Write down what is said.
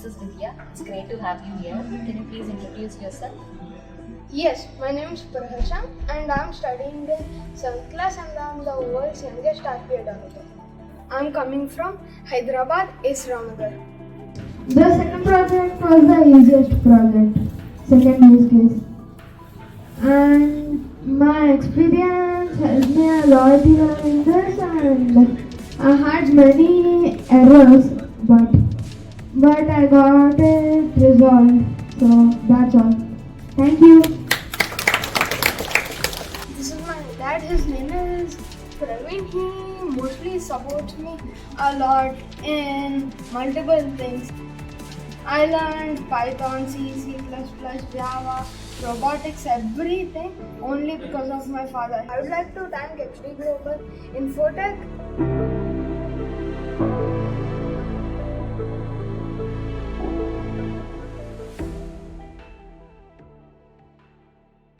this is Vidya. It's great to have you here. Can you please introduce yourself? Yes, my name is Prahasham and I'm studying in 7th class and I'm the world's youngest RPA developer. I'm coming from Hyderabad, Isranagar. The second project was the easiest project, second use case. And my experience helped me a lot in this, and I had many errors, but I got it resolved. So that's all. Thank you. This is my dad, his name is Praveen. He mostly supports me a lot in multiple things. I learned Python, C, C++, Java, robotics, everything only because of my father. I would like to thank HD Global Infotech.